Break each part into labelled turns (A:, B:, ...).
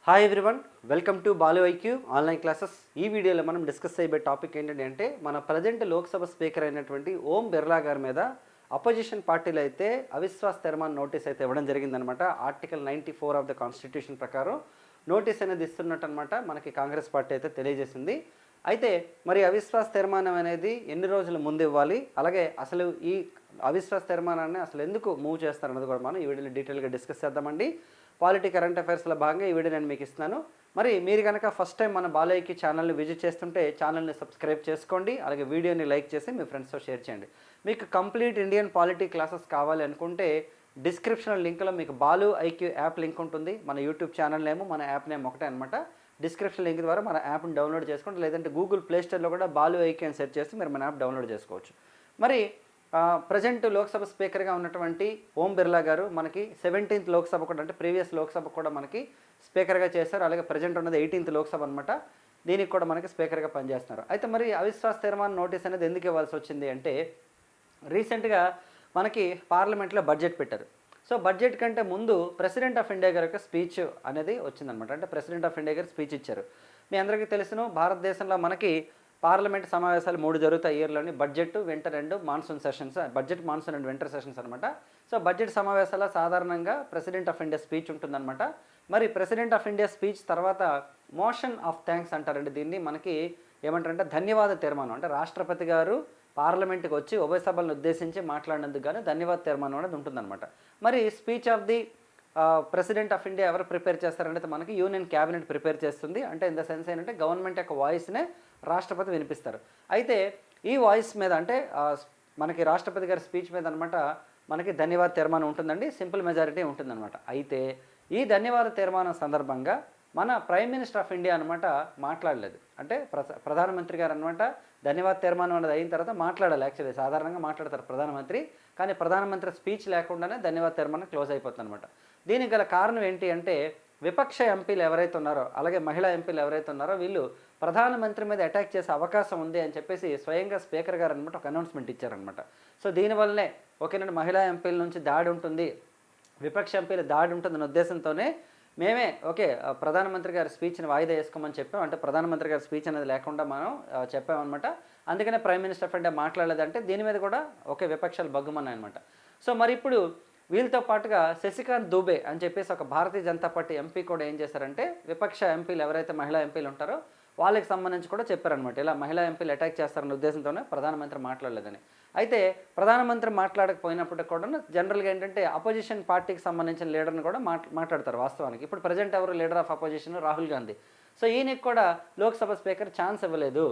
A: Hi everyone, welcome to Balu IQ online classes. ఈ వీడియోలో మనం డిస్కస్ చేయబోయే టాపిక్ ఏంటంటే మన ప్రజెంట్ లోక్సభ స్పీకర్ అయినటువంటి ఓం బిర్లా గారి మీద అపోజిషన్ పార్టీలు అయితే అవిశ్వాస తీర్మానం నోటీస్ అయితే ఇవ్వడం జరిగిందనమాట. ఆర్టికల్ 94 ఆఫ్ ద కాన్స్టిట్యూషన్ ప్రకారం నోటీస్ అనేది ఇస్తున్నట్టు అనమాట మనకి కాంగ్రెస్ పార్టీ అయితే తెలియజేసింది. అయితే మరి అవిశ్వాస తీర్మానం అనేది ఎన్ని రోజుల ముందు ఇవ్వాలి, అలాగే అసలు ఈ అవిశ్వాస తీర్మానాన్ని అసలు ఎందుకు మూవ్ చేస్తారన్నది కూడా మనం ఈ వీడియోలో డీటెయిల్గా డిస్కస్ చేద్దామండి. పాలిటీ కరెంట్ అఫైర్స్లో భాగంగా ఈ వీడియో నేను మీకు ఇస్తున్నాను. మరి మీరు కనుక ఫస్ట్ టైం మన బాలయ్యకి ఛానల్ని విజిట్ చేస్తుంటే ఛానల్ని సబ్స్క్రైబ్ చేసుకోండి, అలాగే వీడియోని లైక్ చేసి మీ ఫ్రెండ్స్తో షేర్ చేయండి. మీకు కంప్లీట్ ఇండియన్ పాలిటీ క్లాసెస్ కావాలి అనుకుంటే డిస్క్రిప్షన్ లింక్లో మీకు బాలు ఐక్యూ యాప్ లింక్ ఉంటుంది. మన యూట్యూబ్ ఛానల్ నేమ్ మన యాప్ నేమ్ ఒకటే అనమాట. డిస్క్రిప్షన్ లింక్ ద్వారా మన యాప్ని డౌన్లోడ్ చేసుకోండి, లేదంటే గూగుల్ ప్లేస్టోర్లో కూడా బాలు ఐక్యూ అని సెర్చ్ చేసి మీరు మన యాప్ డౌన్లోడ్ చేసుకోవచ్చు. మరి ప్రజెంట్ లోక్సభ స్పీకర్గా ఉన్నటువంటి ఓం బిర్లా గారు మనకి 17th లోక్సభ కూడా, అంటే ప్రీవియస్ లోక్సభ కూడా మనకి స్పీకర్గా చేశారు. అలాగే ప్రజెంట్ ఉన్నది 18th లోక్సభ అనమాట. దీనికి కూడా మనకి స్పీకర్గా పనిచేస్తున్నారు. అయితే మరి అవిశ్వాస తీర్మానం నోటీస్ అనేది ఎందుకు ఇవ్వాల్సి వచ్చింది అంటే, రీసెంట్గా మనకి పార్లమెంట్లో బడ్జెట్ పెట్టారు. సో బడ్జెట్ కంటే ముందు ప్రెసిడెంట్ ఆఫ్ ఇండియా గారి యొక్క స్పీచ్ అనేది వచ్చిందనమాట. అంటే ప్రెసిడెంట్ ఆఫ్ ఇండియా గారు స్పీచ్ ఇచ్చారు. మీ అందరికీ తెలుసును, భారతదేశంలో మనకి పార్లమెంట్ సమావేశాలు 3 జరుగుతాయి ఇయర్లోని. Budget, winter and monsoon sessions. Budget, monsoon and winter sessions అనమాట. సో బడ్జెట్ సమావేశాల్లో సాధారణంగా ప్రెసిడెంట్ ఆఫ్ ఇండియా స్పీచ్ ఉంటుందన్నమాట. మరి ప్రెసిడెంట్ ఆఫ్ ఇండియా స్పీచ్ తర్వాత మోషన్ ఆఫ్ థ్యాంక్స్ అంటారండి. దీన్ని మనకి ఏమంటారంటే ధన్యవాద తీర్మానం. అంటే రాష్ట్రపతి గారు పార్లమెంట్కి వచ్చి ఉభయ సభలను ఉద్దేశించి మాట్లాడినందుకు కానీ ధన్యవాద తీర్మానం అనేది ఉంటుందన్నమాట. మరి speech of the president of India ఎవరు ప్రిపేర్ చేస్తారంటే మనకి యూనియన్ క్యాబినెట్ ప్రిపేర్ చేస్తుంది. అంటే ఇన్ ద సెన్స్ ఏంటంటే గవర్నమెంట్ యొక్క వాయిస్నే రాష్ట్రపతి వినిపిస్తారు. అయితే ఈ వాయిస్ మీద, అంటే మనకి రాష్ట్రపతి గారి స్పీచ్ మీద అనమాట మనకి ధన్యవాద తీర్మానం ఉంటుందండి. సింపుల్ మెజారిటీ ఉంటుందన్నమాట. అయితే ఈ ధన్యవాద తీర్మానం సందర్భంగా మన ప్రైమ్ మినిస్టర్ ఆఫ్ ఇండియా అనమాట మాట్లాడలేదు. అంటే ప్రధానమంత్రి గారు అనమాట ధన్యవాద తీర్మానం అనేది అయిన తర్వాత మాట్లాడాలి. యాక్చువల్లీ సాధారణంగా మాట్లాడతారు ప్రధానమంత్రి, కానీ ప్రధానమంత్రి స్పీచ్ లేకుండానే ధన్యవాద తీర్మానం క్లోజ్ అయిపోతుంది అనమాట. దీనికి గల కారణం ఏంటి అంటే, విపక్ష ఎంపీలు ఎవరైతే ఉన్నారో, అలాగే మహిళా ఎంపీలు ఎవరైతే ఉన్నారో వీళ్ళు ప్రధానమంత్రి మీద అటాక్ చేసే అవకాశం ఉంది అని చెప్పేసి స్వయంగా స్పీకర్ గారు అనమాట ఒక అనౌన్స్మెంట్ ఇచ్చారనమాట. సో దీనివల్లనే ఓకేనండి, మహిళా ఎంపీల నుంచి దాడి ఉంటుంది, విపక్ష ఎంపీల దాడి ఉంటుందనే ఉద్దేశంతోనే మేమే ప్రధానమంత్రి గారి స్పీచ్ని వాయిదా వేసుకోమని చెప్పాం. అంటే ప్రధానమంత్రి గారి స్పీచ్ అనేది లేకుండా మనం చెప్పామన్నమాట. అందుకనే ప్రైమ్ మినిస్టర్ ఆఫ్ ఇండియా మాట్లాడలేదంటే దీని మీద కూడా విపక్షాలు బగ్గుమన్నాయన్నమాట. సో మరి ఇప్పుడు వీళ్ళతో పాటుగా శశికాంత్ దూబే అని చెప్పేసి ఒక భారతీయ జనతా పార్టీ ఎంపీ కూడా ఏం చేశారంటే, విపక్ష ఎంపీలు ఎవరైతే మహిళా ఎంపీలు ఉంటారో వాళ్ళకి సంబంధించి కూడా చెప్పారనమాట. ఇలా మహిళా ఎంపీలు అటాక్ చేస్తారన్న ఉద్దేశంతోనే ప్రధానమంత్రి మాట్లాడలేదని. అయితే ప్రధానమంత్రి మాట్లాడకపోయినప్పటికీ కూడా జనరల్గా ఏంటంటే అపోజిషన్ పార్టీకి సంబంధించిన లీడర్ని కూడా మాట్లాడతారు వాస్తవానికి. ఇప్పుడు ప్రజెంట్ ఎవరు leader of opposition? Rahul Gandhi. So ఈయనకి కూడా లోక్సభ స్పీకర్ ఛాన్స్ ఇవ్వలేదు.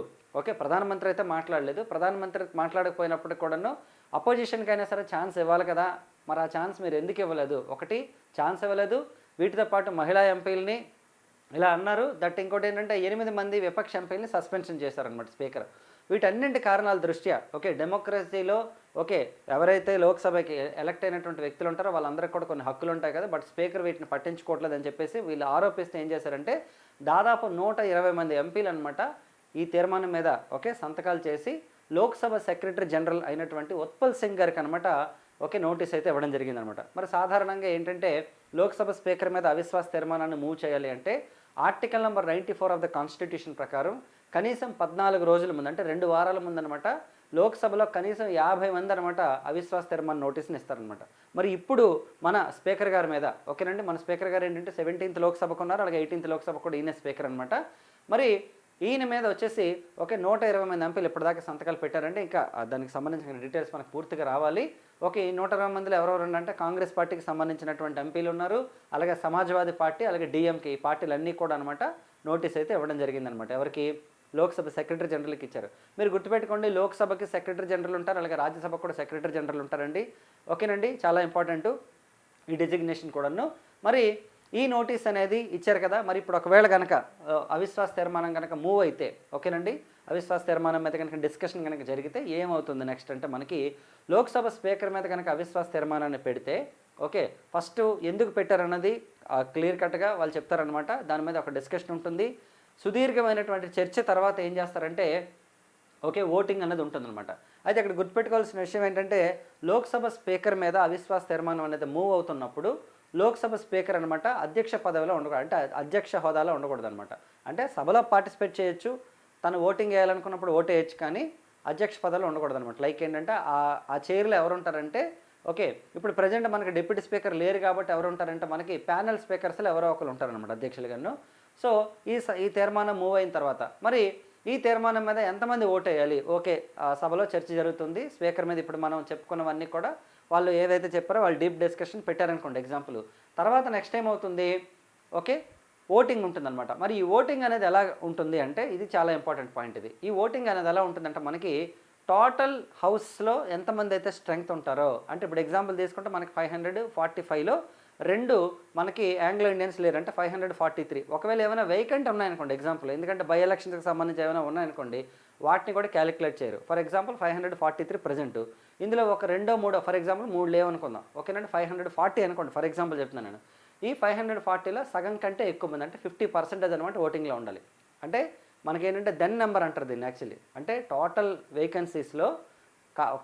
A: ప్రధానమంత్రి అయితే మాట్లాడలేదు. ప్రధానమంత్రి మాట్లాడకపోయినప్పటికి కూడాను అపోజిషన్కి అయినా సరే ఛాన్స్ ఇవ్వాలి కదా. మరి ఆ ఛాన్స్ మీరు ఎందుకు ఇవ్వలేదు? ఒకటి, ఛాన్స్ ఇవ్వలేదు. వీటితో పాటు మహిళా ఎంపీలని ఇలా అన్నారు. దట్ ఇంకోటి ఏంటంటే 8 మంది విపక్ష ఎంపీలని సస్పెన్షన్ చేశారనమాట స్పీకర్. వీటన్నింటి కారణాల దృష్ట్యా డెమోక్రసీలో ఎవరైతే లోక్సభకి ఎలక్ట్ అయినటువంటి వ్యక్తులు ఉంటారో వాళ్ళందరికీ కూడా కొన్ని హక్కులు ఉంటాయి కదా, బట్ స్పీకర్ వీటిని పట్టించుకోవట్లేదని చెప్పేసి వీళ్ళు ఆరోపిస్తే ఏం చేశారంటే, దాదాపు 120 మంది ఎంపీలు అనమాట ఈ తీర్మానం మీద సంతకాలు చేసి లోక్సభ సెక్రటరీ జనరల్ అయినటువంటి ఉత్పల్ సింగ్ గారికి అనమాట నోటీస్ అయితే ఇవ్వడం జరిగిందనమాట. మరి సాధారణంగా ఏంటంటే లోక్సభ స్పీకర్ మీద అవిశ్వాస తీర్మానాన్ని మూవ్ చేయాలి అంటే article number 94 of the constitution ప్రకారం కనీసం 14 రోజుల ముందు, అంటే 2 వారాల ముందు అనమాట లోక్సభలో కనీసం 50 మంది అనమాట అవిశ్వాస తీర్మానం నోటీస్ని ఇస్తారనమాట. మరి ఇప్పుడు మన స్పీకర్ గారి మీద మన స్పీకర్ గారు ఏంటంటే 17th లోక్సభకు ఉన్నారు, అలాగే 18th లోక్సభ కూడా ఈయన స్పీకర్ అనమాట. మరి ఈయన మీద వచ్చేసి 120 మంది ఎంపీలు ఇప్పటిదాకా సంతకాలు పెట్టారంటే ఇంకా దానికి సంబంధించిన డీటెయిల్స్ మనకు పూర్తిగా రావాలి. ఈ 120 మందిలో ఎవరెవరు అంటే కాంగ్రెస్ పార్టీకి సంబంధించినటువంటి ఎంపీలు ఉన్నారు, అలాగే సమాజ్వాదీ పార్టీ, అలాగే డిఎంకే, ఈ పార్టీలన్నీ కూడా అనమాట నోటీస్ అయితే ఇవ్వడం జరిగిందనమాట. ఎవరికి? లోక్సభ సెక్రటరీ జనరల్కి ఇచ్చారు. మీరు గుర్తుపెట్టుకోండి, లోక్సభకి సెక్రటరీ జనరల్ ఉంటారు, అలాగే రాజ్యసభకు కూడా సెక్రటరీ జనరల్ ఉంటారండి. ఓకేనండి, చాలా ఇంపార్టెంట్ ఈ డిజిగ్నేషన్ కూడాను. మరి ఈ నోటీస్ అనేది ఇచ్చారు కదా. మరి ఇప్పుడు ఒకవేళ కనుక అవిశ్వాస తీర్మానం కనుక మూవ్ అయితే అవిశ్వాస తీర్మానం మీద కనుక డిస్కషన్ కనుక జరిగితే ఏమవుతుంది నెక్స్ట్ అంటే, మనకి లోక్సభ స్పీకర్ మీద కనుక అవిశ్వాస తీర్మానాన్ని పెడితే ఫస్ట్ ఎందుకు పెట్టారన్నది క్లియర్ కట్గా వాళ్ళు చెప్తారనమాట. దాని మీద ఒక డిస్కషన్ ఉంటుంది. సుదీర్ఘమైనటువంటి చర్చ తర్వాత ఏం చేస్తారంటే ఓటింగ్ అనేది ఉంటుందన్నమాట. అయితే అక్కడ గుర్తుపెట్టుకోవాల్సిన విషయం ఏంటంటే, లోక్సభ స్పీకర్ మీద అవిశ్వాస తీర్మానం అనేది మూవ్ అవుతున్నప్పుడు లోక్సభ స్పీకర్ అనమాట అధ్యక్ష పదవిలో ఉండకూడదు, అంటే అధ్యక్ష హోదాలో ఉండకూడదు అనమాట. అంటే సభలో పార్టిసిపేట్ చేయొచ్చు, తను ఓటింగ్ వేయాలనుకున్నప్పుడు ఓటు వేయచ్చు, కానీ అధ్యక్ష పదవిలో ఉండకూడదు అనమాట. లైక్ ఏంటంటే ఆ చైర్లో ఎవరు ఉంటారంటే, ఓకే ఇప్పుడు ప్రజెంట్ మనకి డిప్యూటీ స్పీకర్ లేరు కాబట్టి ఎవరు ఉంటారంటే మనకి ప్యానెల్ స్పీకర్స్లో ఎవరో ఒకరు ఉంటారనమాట అధ్యక్షులుగాను. సో ఈ తీర్మానం మూవ్ అయిన తర్వాత మరి ఈ తీర్మానం మీద ఎంతమంది ఓటు వేయాలి, ఓకే సభలో చర్చ జరుగుతుంది స్పీకర్ మీద. ఇప్పుడు మనం చెప్పుకున్నవన్నీ కూడా వాళ్ళు ఏదైతే చెప్పారో వాళ్ళు డీప్ డిస్కషన్ పెట్టారనుకోండి ఎగ్జాంపుల్. తర్వాత నెక్స్ట్ టైం అవుతుంది, ఓకే ఓటింగ్ ఉంటుందన్నమాట. మరి ఈ ఓటింగ్ అనేది ఎలా ఉంటుంది అంటే ఇది చాలా ఇంపార్టెంట్ పాయింట్ ఇది. ఈ ఓటింగ్ అనేది ఎలా ఉంటుందంటే మనకి టోటల్ హౌస్లో ఎంతమంది అయితే స్ట్రెంగ్త్ ఉంటారో, అంటే ఇప్పుడు ఎగ్జాంపుల్ తీసుకుంటే మనకి 545లో 2 మనకి ఆంగ్లో ఇండియన్స్ లేరు, అంటే 543. ఒకవేళ ఏమైనా వేకెంట్ ఉన్నాయనుకోండి ఎగ్జాంపుల్, ఎందుకంటే బై ఎలక్షన్స్కి సంబంధించి ఏమైనా ఉన్నాయనుకోండి వాటిని కూడా క్యాలిక్యులేట్ చేయరు. ఫర్ ఎగ్జాంపుల్ 543 ప్రజెంట్, ఇందులో ఒక 2 3 ఫర్ ఎగ్జాంపుల్ 3 లేవనుకుందాం, ఓకేనండి 540 అనుకోండి ఫర్ ఎగ్జాంపుల్ చెప్తున్నాను నేను. ఈ 540లో సగం కంటే ఎక్కువ మంది, అంటే 50% అనమాట ఓటింగ్లో ఉండాలి. అంటే మనకేంటంటే దెన్ నెంబర్ అంటారు దీన్ని యాక్చువల్లీ. అంటే టోటల్ వేకెన్సీస్లో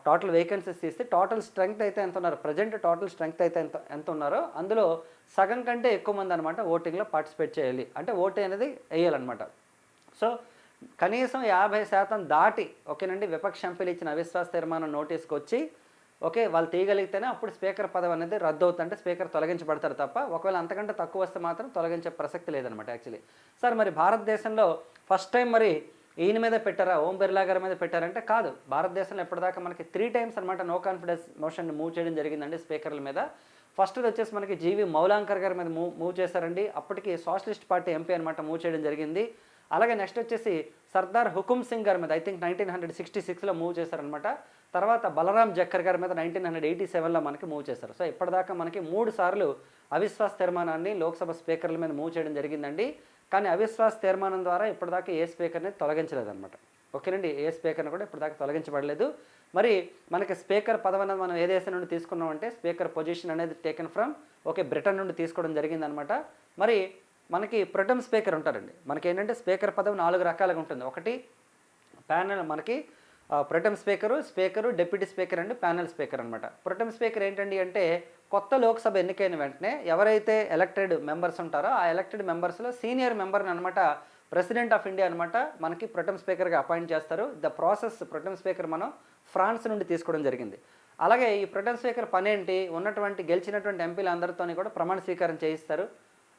A: టోటల్ వేకెన్సీస్ తీస్తే టోటల్ స్ట్రెంగ్త్ అయితే ఎంత ఉన్నారు, ప్రజెంట్ టోటల్ స్ట్రెంగ్త్ అయితే ఎంత ఉన్నారో అందులో సగం కంటే ఎక్కువ మంది అనమాట ఓటింగ్లో పార్టిసిపేట్ చేయాలి, అంటే ఓటు అనేది వేయాలన్నమాట. సో కనీసం 50% దాటి, ఓకేనండి, విపక్ష ఎంపీలు ఇచ్చిన అవిశ్వాస తీర్మానం నోటీస్కి వచ్చి ఓకే వాళ్ళు తీయగలిగితేనే అప్పుడు స్పీకర్ పదవి అనేది రద్దు అవుతుందంటే స్పీకర్ తొలగించబడతారు తప్ప, ఒకవేళ అంతకంటే తక్కువ వస్తే మాత్రం తొలగించే ప్రసక్తి లేదనమాట యాక్చువల్లీ. సార్ మరి భారతదేశంలో ఫస్ట్ టైం మరి ఈయన మీద పెట్టారా, ఓం బిర్లా గారి మీద పెట్టారంటే కాదు. భారతదేశంలో ఎప్పటిదాకా మనకి 3 times అనమాట నో కాన్ఫిడెన్స్ మోషన్ మూవ్ చేయడం జరిగిందండి స్పీకర్ల మీద. ఫస్ట్ది వచ్చేసి మనకి జీవి మౌలాంకర్ గారి మీద మూవ్ చేశారండి, అప్పటికి సోషలిస్ట్ పార్టీ ఎంపీ అనమాట మూవ్ చేయడం జరిగింది. అలాగే నెక్స్ట్ వచ్చేసి సర్దార్ హుకుమ్ సింగ్ గారి మీద ఐ థింక్ 1966లో మూవ్ చేశారనమాట. తర్వాత బలరాం జక్కర్ గారి మీద 1987లో మనకి మూవ్ చేశారు. సో ఇప్పటిదాకా మనకి 3 సార్లు అవిశ్వాస తీర్మానాన్ని లోక్సభ స్పీకర్ల మీద మూవ్ చేయడం జరిగిందండి. కానీ అవిశ్వాస తీర్మానం ద్వారా ఇప్పటిదాకా ఏ స్పీకర్ని తొలగించలేదన్నమాట. ఓకేనండి, ఏ స్పీకర్ని కూడా ఇప్పటిదాకా తొలగించబడలేదు. మరి మనకి స్పీకర్ పదవి అనేది మనం ఏ దేశం నుండి తీసుకున్నామంటే స్పీకర్ పొజిషన్ అనేది టేకెన్ ఫ్రమ్ బ్రిటన్ నుండి తీసుకోవడం జరిగిందనమాట. మరి మనకి ప్రొటెం స్పీకర్ ఉంటారండి. మనకి ఏంటంటే స్పీకర్ పదవి 4 రకాలుగా ఉంటుంది. ఒకటి ప్యానెల్, మనకి ప్రొటెం స్పీకరు, డిప్యూటీ స్పీకర్ అండి, ప్యానెల్ స్పీకర్ అనమాట. ప్రొటెం స్పీకర్ ఏంటండి అంటే కొత్త లోక్సభ ఎన్నికైన వెంటనే ఎవరైతే ఎలక్టెడ్ మెంబర్స్ ఉంటారో ఆ ఎలక్టెడ్ మెంబర్స్లో సీనియర్ మెంబర్ని అనమాట ప్రెసిడెంట్ ఆఫ్ ఇండియా అనమాట మనకి ప్రొటెం స్పీకర్గా అపాయింట్ చేస్తారు. ద ప్రాసెస్ ప్రొటెం స్పీకర్ మనం ఫ్రాన్స్ నుండి తీసుకోవడం జరిగింది. అలాగే ఈ ప్రొటెం స్పీకర్ పని ఏంటి, గెలిచినటువంటి ఎంపీలు అందరితోని కూడా ప్రమాణ స్వీకారం చేయిస్తారు.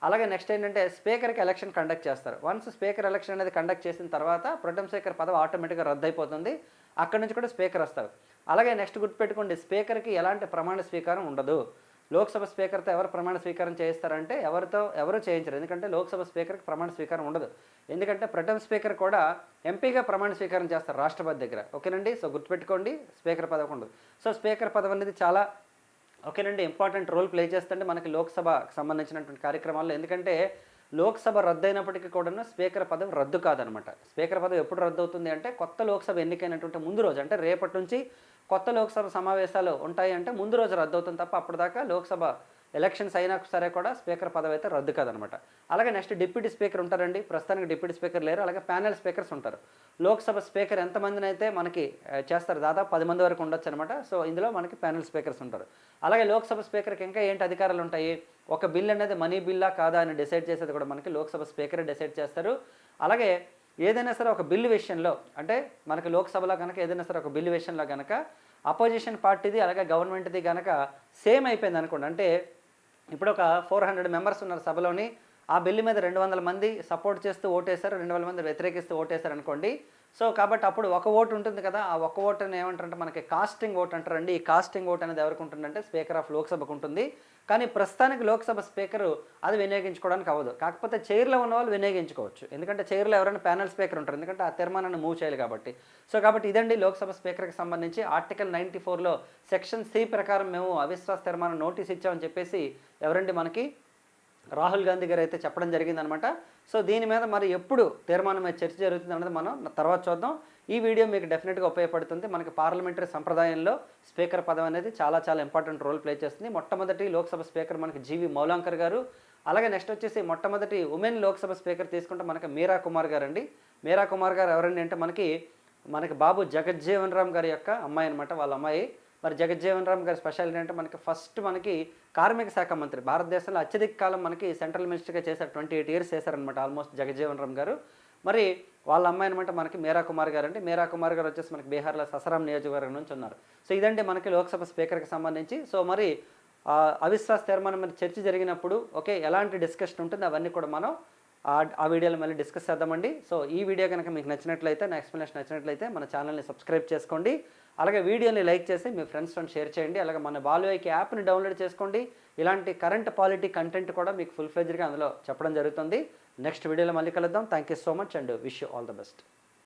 A: అలాగే నెక్స్ట్ ఏంటంటే స్పీకర్కి ఎలక్షన్ కండక్ట్ చేస్తారు. వన్స్ స్పీకర్ ఎలక్షన్ అనేది కండక్ట్ చేసిన తర్వాత ప్రొటెం స్పీకర్ పదవి ఆటోమేటిక్గా రద్దు అయిపోతుంది. అక్కడి నుంచి కూడా స్పీకర్ వస్తారు. అలాగే నెక్స్ట్ గుర్తుపెట్టుకోండి, స్పీకర్కి ఎలాంటి ప్రమాణ స్వీకారం ఉండదు. లోక్సభ స్పీకర్తో ఎవరు ప్రమాణ స్వీకారం చేయిస్తారంటే ఎవరు చేయించరు, ఎందుకంటే లోక్సభ స్పీకర్కి ప్రమాణ స్వీకారం ఉండదు. ఎందుకంటే ప్రొటెం స్పీకర్ కూడా ఎంపీగా ప్రమాణ స్వీకారం చేస్తారు రాష్ట్రపతి దగ్గర. ఓకేనండి, సో గుర్తుపెట్టుకోండి స్పీకర్ పదవి ఉండదు. సో స్పీకర్ పదవి అనేది చాలా ఓకేనండి ఇంపార్టెంట్ రోల్ ప్లే చేస్తుంటే మనకి లోక్సభకు సంబంధించినటువంటి కార్యక్రమాల్లో. ఎందుకంటే లోక్సభ రద్దు అయినప్పటికీ కూడా స్పీకర్ పదవి రద్దు కాదనమాట. స్పీకర్ పదవి ఎప్పుడు రద్దు అవుతుంది అంటే కొత్త లోక్సభ ఎన్నికైనటువంటి ముందు రోజు, అంటే రేపటి నుంచి కొత్త లోక్సభ సమావేశాలు ఉంటాయి అంటే ముందు రోజు రద్దు అవుతుంది తప్ప అప్పటిదాకా లోక్సభ ఎలక్షన్స్ అయినా సరే కూడా స్పీకర్ పదవి అయితే రద్దు కాదనమాట. అలాగే నెక్స్ట్ డిప్యూటీ స్పీకర్ ఉంటారండి, ప్రస్తుతానికి డిప్యూటీ స్పీకర్ లేరు. అలాగే ప్యానెల్ స్పీకర్స్ ఉంటారు. లోక్సభ స్పీకర్ ఎంతమందిని అయితే మనకి చేస్తారు, దాదాపు 10 మంది వరకు ఉండొచ్చు అనమాట. సో ఇందులో మనకి ప్యానెల్ స్పీకర్స్ ఉంటారు. అలాగే లోక్సభ స్పీకర్కి ఇంకా ఏంటి అధికారాలు ఉంటాయి, ఒక బిల్ అనేది మనీ బిల్లా కాదా అని డిసైడ్ చేసేది కూడా మనకి లోక్సభ స్పీకరే డిసైడ్ చేస్తారు. అలాగే ఏదైనా సరే ఒక బిల్లు విషయంలో, అంటే మనకి లోక్సభలో కనుక ఏదైనా సరే ఒక బిల్లు విషయంలో కనుక అపోజిషన్ పార్టీది అలాగే గవర్నమెంట్ది కనుక సేమ్ అయిపోయింది అనుకోండి, అంటే ఇప్పుడు ఒక 400 మెంబర్స్ ఉన్నారు సభలోని, ఆ బిల్లు మీద 200 మంది సపోర్ట్ చేస్తూ ఓటేశారు, 200 మంది వ్యతిరేకిస్తూ ఓటేశారు అనుకోండి. సో కాబట్టి అప్పుడు ఒక ఓటు ఉంటుంది కదా, ఆ ఒక్క ఓటుని ఏమంటారంటే మనకి కాస్టింగ్ ఓట్ అంటారండి. ఈ కాస్టింగ్ ఓట్ అనేది ఎవరికి ఉంటుందంటే స్పీకర్ ఆఫ్ లోక్సభకు ఉంటుంది. కానీ ప్రస్తుతానికి లోక్సభ స్పీకరు అది వినియోగించుకోవడానికి అవ్వదు. కాకపోతే చైర్లో ఉన్న వాళ్ళు వినియోగించుకోవచ్చు, ఎందుకంటే చైర్లో ఎవరైనా ప్యానెల్ స్పీకర్ ఉంటారు, ఎందుకంటే ఆ తీర్మానాన్ని మూవ్ చేయాలి కాబట్టి. సో కాబట్టి ఇదండి లోక్సభ స్పీకర్కి సంబంధించి ఆర్టికల్ 94లో సెక్షన్ C ప్రకారం మేము అవిశ్వాస తీర్మానం నోటీస్ ఇచ్చామని చెప్పేసి ఎవరండి మనకి రాహుల్ గాంధీ గారు అయితే చెప్పడం జరిగిందనమాట. సో దీని మీద మరి ఎప్పుడు తీర్మానం మీద చర్చ జరుగుతుంది అన్నది మనం తర్వాత చూద్దాం. ఈ వీడియో మీకు డెఫినెట్గా ఉపయోగపడుతుంది. మనకి పార్లమెంటరీ సంప్రదాయంలో స్పీకర్ పదవి అనేది చాలా ఇంపార్టెంట్ రోల్ ప్లే చేస్తుంది. మొట్టమొదటి లోక్సభ స్పీకర్ మనకి జీవి మౌలాంకర్ గారు. అలాగే నెక్స్ట్ వచ్చేసి మొట్టమొదటి ఉమెన్ లోక్సభ స్పీకర్ తీసుకుంటే మనకి మీరా కుమార్ గారు అండి. మీరా కుమార్ గారు ఎవరండి అంటే మనకి బాబు జగజ్జీవన్ రామ్ గారి యొక్క అమ్మాయి అనమాట, వాళ్ళ అమ్మాయి. మరి జగజ్జీవన్ రామ్ గారి స్పెషాలిటీ అంటే మనకి కార్మిక శాఖ మంత్రి, భారతదేశంలో అత్యధిక కాలం మనకి సెంట్రల్ మినిస్టర్గా చేశారు, 28 years చేశారనమాట ఆల్మోస్ట్ జగజ్జీవన్ రామ్ గారు. మరి వాళ్ళ అమ్మాయి అనమాట మనకి మీరా కుమార్ గారు. అంటే మీరా కుమార్ గారు వచ్చేసి మనకి బీహార్లో ససరాం నియోజకవర్గం నుంచి ఉన్నారు. సో ఇదంటే మనకి లోక్సభ స్పీకర్కి సంబంధించి. సో మరి అవిశ్వాస తీర్మానం మీద చర్చ జరిగినప్పుడు ఓకే ఎలాంటి డిస్కషన్ ఉంటుంది అవన్నీ కూడా మనం ఆ వీడియోలో మళ్ళీ డిస్కస్ చేద్దామండి. సో ఈ వీడియో కనుక మీకు నచ్చినట్లయితే, నా ఎక్స్ప్లెనేషన్ నచ్చినట్లయితే మన ఛానల్ని సబ్స్క్రైబ్ చేసుకోండి. అలాగే వీడియోని లైక్ చేసి మీ ఫ్రెండ్స్తో షేర్ చేయండి. అలాగే మన బాలుఐకి యాప్ని డౌన్లోడ్ చేసుకోండి. ఇలాంటి కరెంట్ పాలిటీ కంటెంట్ కూడా మీకు ఫుల్ ఫ్లెడ్జ్డ్గా అందులో చెప్పడం జరుగుతుంది. నెక్స్ట్ వీడియోలో మళ్ళీ కలుద్దాం. Thank you so much and wish you all the best.